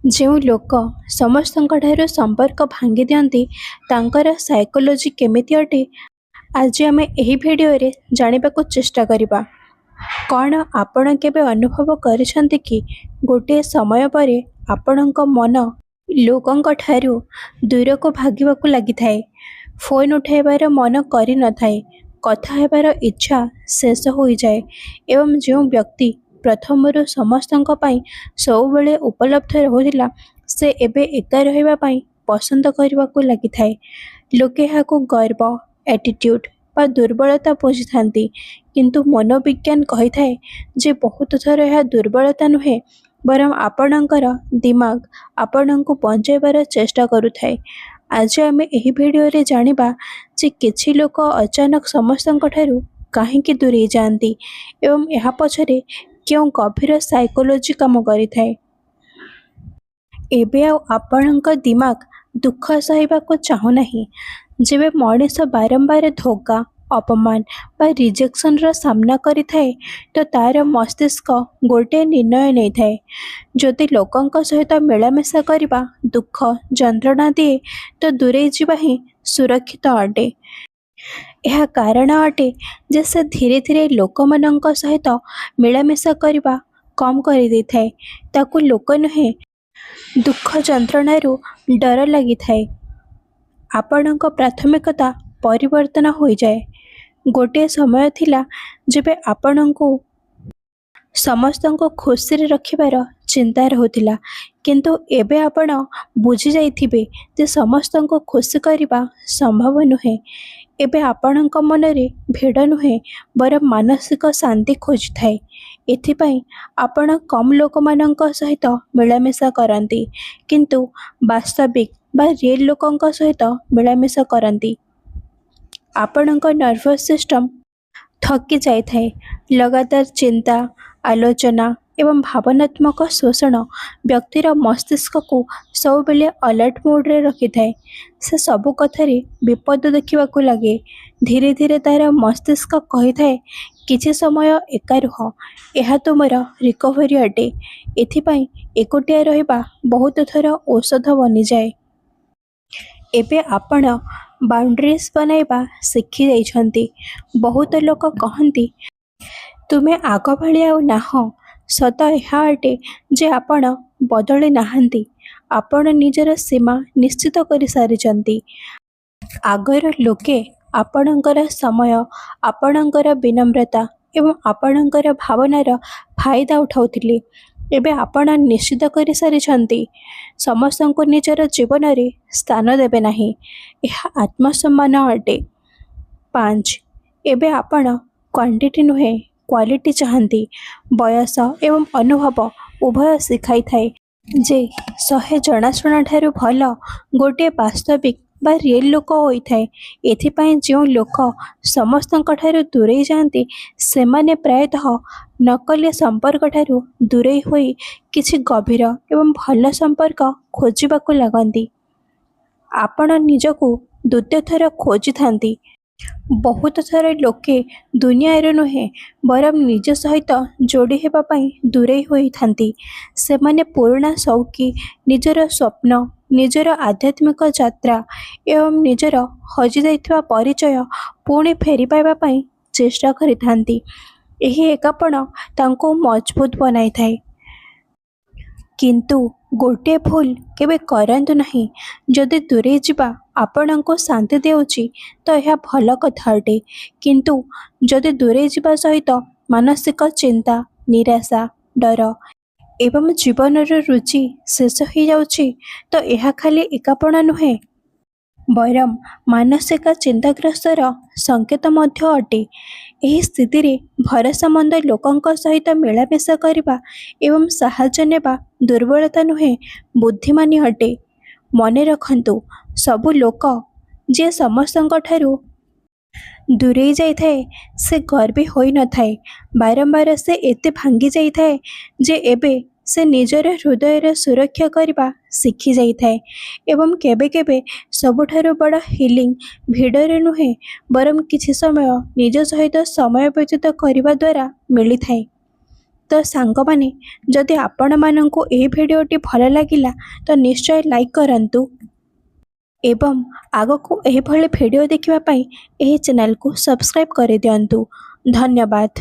ଯେଉଁ ଲୋକ ସମସ୍ତଙ୍କଠାରୁ ସମ୍ପର୍କ ଭାଙ୍ଗି ଦିଅନ୍ତି ତାଙ୍କର ସାଇକୋଲୋଜି କେମିତି ଅଟେ ଆଜି ଆମେ ଏହି ଭିଡ଼ିଓରେ ଜାଣିବାକୁ ଚେଷ୍ଟା କରିବା। କ'ଣ ଆପଣ କେବେ ଅନୁଭବ କରିଛନ୍ତି କି ଗୋଟିଏ ସମୟ ପରେ ଆପଣଙ୍କ ମନ ଲୋକଙ୍କଠାରୁ ଦୂରକୁ ଭାଗିବାକୁ ଲାଗିଥାଏ? ଫୋନ୍ ଉଠାଇବାର ମନ କରିନଥାଏ, କଥା ହେବାର ଇଚ୍ଛା ଶେଷ ହୋଇଯାଏ ଏବଂ ଯେଉଁ ବ୍ୟକ୍ତି ପ୍ରଥମରୁ ସମସ୍ତଙ୍କ ପାଇଁ ସବୁବେଳେ ଉପଲବ୍ଧ ରହୁଥିଲା ସେ ଏବେ ଏକା ରହିବା ପାଇଁ ପସନ୍ଦ କରିବାକୁ ଲାଗିଥାଏ। ଲୋକେ ଏହାକୁ ଗର୍ବ, ଆଟିଟ୍ୟୁଡ୍ ବା ଦୁର୍ବଳତା ବୁଝିଥାନ୍ତି, କିନ୍ତୁ ମନୋବିଜ୍ଞାନ କହିଥାଏ ଯେ ବହୁତ ଥର ଏହା ଦୁର୍ବଳତା ନୁହେଁ ବରଂ ଆପଣଙ୍କର ଦିମାଗ ଆପଣଙ୍କୁ ବଞ୍ଚାଇବାର ଚେଷ୍ଟା କରୁଥାଏ। ଆଜି ଆମେ ଏହି ଭିଡ଼ିଓରେ ଜାଣିବା ଯେ କିଛି ଲୋକ ଅଚାନକ ସମସ୍ତଙ୍କଠାରୁ କାହିଁକି ଦୂରେଇ ଯାଆନ୍ତି ଏବଂ ଏହା ପଛରେ କେଉଁ ଗଭୀର ସାଇକୋଲୋଜି କାମ କରିଥାଏ। ଏବେ ଆଉ ଆପଣଙ୍କ ଦିମାଗ ଦୁଃଖ ସହିବାକୁ ଚାହୁଁନାହିଁ। ଯେବେ ମଣିଷ ବାରମ୍ବାର ଧୋକା, ଅପମାନ ବା ରିଜେକ୍ସନର ସାମ୍ନା କରିଥାଏ ତ ତାର ମସ୍ତିଷ୍କ ଗୋଟିଏ ନିର୍ଣ୍ଣୟ ନେଇଥାଏ। ଯଦି ଲୋକଙ୍କ ସହିତ ମିଳାମିଶା କରିବା ଦୁଃଖ, ଯନ୍ତ୍ରଣା ଦିଏ ତ ଦୂରେଇ ଯିବା ହିଁ ସୁରକ୍ଷିତ ଅଟେ। ଏହା କାରଣ ଅଟେ ଯେ ସେ ଧୀରେ ଧୀରେ ଲୋକମାନଙ୍କ ସହିତ ମିଳାମିଶା କରିବା କମ୍ କରିଦେଇଥାଏ। ତାକୁ ଲୋକ ନୁହେଁ, ଦୁଃଖ ଯନ୍ତ୍ରଣାରୁ ଡର ଲାଗିଥାଏ। ଆପଣଙ୍କ ପ୍ରାଥମିକତା ପରିବର୍ତ୍ତନ ହୋଇଯାଏ। ଗୋଟିଏ ସମୟ ଥିଲା ଯେବେ ଆପଣଙ୍କୁ ସମସ୍ତଙ୍କୁ ଖୁସିରେ ରଖିବାର ଚିନ୍ତା ରହୁଥିଲା, କିନ୍ତୁ ଏବେ ଆପଣ ବୁଝିଯାଇଥିବେ ଯେ ସମସ୍ତଙ୍କୁ ଖୁସି କରିବା ସମ୍ଭବ ନୁହେଁ। ଏବେ ଆପଣଙ୍କ ମନରେ ଭିଡ଼ ନୁହେଁ ବରଂ ମାନସିକ ଶାନ୍ତି ଖୋଜିଥାଏ। ଏଥିପାଇଁ ଆପଣ କମ୍ ଲୋକମାନଙ୍କ ସହିତ ମିଳାମିଶା କରନ୍ତି, କିନ୍ତୁ ବାସ୍ତବିକ ବା ରିଏଲ୍ ଲୋକଙ୍କ ସହିତ ମିଳାମିଶା କରନ୍ତି। ଆପଣଙ୍କ ନର୍ଭସ୍ ସିଷ୍ଟମ ଥକି ଯାଇଥାଏ। ଲଗାତାର ଚିନ୍ତା, ଆଲୋଚନା ଏବଂ ଭାବନାତ୍ମକ ଶୋଷଣ ବ୍ୟକ୍ତିର ମସ୍ତିଷ୍କକୁ ସବୁବେଳେ ଆଲର୍ଟ ମୋଡ଼ରେ ରଖିଥାଏ। ସେ ସବୁ କଥାରେ ବିପଦ ଦେଖିବାକୁ ଲାଗେ। ଧୀରେ ଧୀରେ ତାର ମସ୍ତିଷ୍କ କହିଥାଏ, କିଛି ସମୟ ଏକା ରୁହ, ଏହା ତୁମର ରିକଭରି ଅଟେ। ଏଥିପାଇଁ ଏକୁଟିଆ ରହିବା ବହୁତ ଥର ଔଷଧ ବନିଯାଏ। ଏବେ ଆପଣ ବାଉଣ୍ଡ୍ରିଜ୍ ବନାଇବା ଶିଖି ଯାଇଛନ୍ତି। ବହୁତ ଲୋକ କହନ୍ତି, ତୁମେ ଆଗ ଭଳି ଆଉ ନାହଁ। ସତ ଏହା ଅଟେ ଯେ ଆପଣ ବଦଳି ନାହାନ୍ତି, ଆପଣ ନିଜର ସୀମା ନିଶ୍ଚିତ କରିସାରିଛନ୍ତି। ଆଗର ଲୋକେ ଆପଣଙ୍କର ସମୟ, ଆପଣଙ୍କର ବିନମ୍ରତା ଏବଂ ଆପଣଙ୍କର ଭାବନାର ଫାଇଦା ଉଠାଉଥିଲେ। ଏବେ ଆପଣ ନିଶ୍ଚିତ କରିସାରିଛନ୍ତି, ସମସ୍ତଙ୍କୁ ନିଜର ଜୀବନରେ ସ୍ଥାନ ଦେବେ ନାହିଁ। ଏହା ଆତ୍ମସମ୍ମାନ ଅଟେ। 5. ଏବେ ଆପଣ କ୍ୱାଣ୍ଟିଟି ନୁହେଁ କ୍ୱାଲିଟି ଚାହାନ୍ତି। ବୟସ ଏବଂ ଅନୁଭବ ଉଭୟ ଶିଖାଇଥାଏ ଯେ 100 ଜଣାଶୁଣାଠାରୁ ଭଲ ଗୋଟିଏ ବାସ୍ତବିକ ବା ରିଏଲ୍ ଲୋକ ହୋଇଥାଏ। ଏଥିପାଇଁ ଯେଉଁ ଲୋକ ସମସ୍ତଙ୍କଠାରୁ ଦୂରେଇ ଯାଆନ୍ତି ସେମାନେ ପ୍ରାୟତଃ ନକଲି ସମ୍ପର୍କଠାରୁ ଦୂରେଇ ହୋଇ କିଛି ଗଭୀର ଏବଂ ଭଲ ସମ୍ପର୍କ ଖୋଜିବାକୁ ଲାଗନ୍ତି। ଆପଣ ନିଜକୁ ଦ୍ୱିତୀୟ ଥର ଖୋଜିଥାନ୍ତି। ବହୁତ ଥର ଲୋକେ ଦୁନିଆର ନୁହେଁ ବରଂ ନିଜ ସହିତ ଯୋଡ଼ି ହେବା ପାଇଁ ଦୂରେଇ ହୋଇଥାନ୍ତି। ସେମାନେ ପୁରୁଣା ସଉକି, ନିଜର ସ୍ୱପ୍ନ, ନିଜର ଆଧ୍ୟାତ୍ମିକ ଯାତ୍ରା ଏବଂ ନିଜର ହଜିଯାଇଥିବା ପରିଚୟ ପୁଣି ଫେରି ପାଇବା ପାଇଁ ଚେଷ୍ଟା କରିଥାନ୍ତି। ଏହି ଏକାପଣ ତାଙ୍କୁ ମଜବୁତ ବନାଇଥାଏ। କିନ୍ତୁ ଗୋଟିଏ ଭୁଲ କେବେ କରନ୍ତୁ ନାହିଁ। ଯଦି ଦୂରେଇ ଯିବା ଆପଣଙ୍କୁ ଶାନ୍ତି ଦେଉଛି ତ ଏହା ଭଲ କଥା ଅଟେ, କିନ୍ତୁ ଯଦି ଦୂରେଇ ଯିବା ସହିତ ମାନସିକ ଚିନ୍ତା, ନିରାଶା, ଡର ଏବଂ ଜୀବନର ରୁଚି ଶେଷ ହୋଇଯାଉଛି ତ ଏହା ଖାଲି ଏକାପଣ ନୁହେଁ ବରଂ ମାନସିକ ଚିନ୍ତାଗ୍ରସ୍ତର ସଂକେତ ମଧ୍ୟ ଅଟେ। ଏହି ସ୍ଥିତିରେ ଭରସାମନ୍ଦ ଲୋକଙ୍କ ସହିତ ମିଳାମିଶା କରିବା ଏବଂ ସାହାଯ୍ୟ ନେବା ଦୁର୍ବଳତା ନୁହେଁ, ବୁଦ୍ଧିମାନି ଅଟେ। ମନେ ରଖନ୍ତୁ, ସବୁ ଲୋକ ଯିଏ ସମସ୍ତଙ୍କଠାରୁ ଦୂରେଇ ଯାଇଥାଏ ସେ ଗର୍ବୀ ହୋଇନଥାଏ। ବାରମ୍ବାର ସେ ଏତେ ଭାଙ୍ଗି ଯାଇଥାଏ ଯେ ଏବେ ସେ ନିଜର ହୃଦୟର ସୁରକ୍ଷା କରିବା ଶିଖି ଯାଇଥାଏ। ଏବଂ କେବେ କେବେ ସବୁଠାରୁ ବଡ଼ ହିଲିଂ ଭିଡ଼ରେ ନୁହେଁ ବରଂ କିଛି ସମୟ ନିଜ ସହିତ ସମୟ ବ୍ୟତୀତ କରିବା ଦ୍ୱାରା ମିଳିଥାଏ। ତ ସାଙ୍ଗମାନେ, ଯଦି ଆପଣମାନଙ୍କୁ ଏହି ଭିଡ଼ିଓଟି ଭଲ ଲାଗିଲା ତ ନିଶ୍ଚୟ ଲାଇକ୍ କରନ୍ତୁ ଏବଂ ଆଗକୁ ଏହିଭଳି ଭିଡ଼ିଓ ଦେଖିବା ପାଇଁ ଏହି ଚ୍ୟାନେଲକୁ ସବସ୍କ୍ରାଇବ୍ କରିଦିଅନ୍ତୁ। ଧନ୍ୟବାଦ।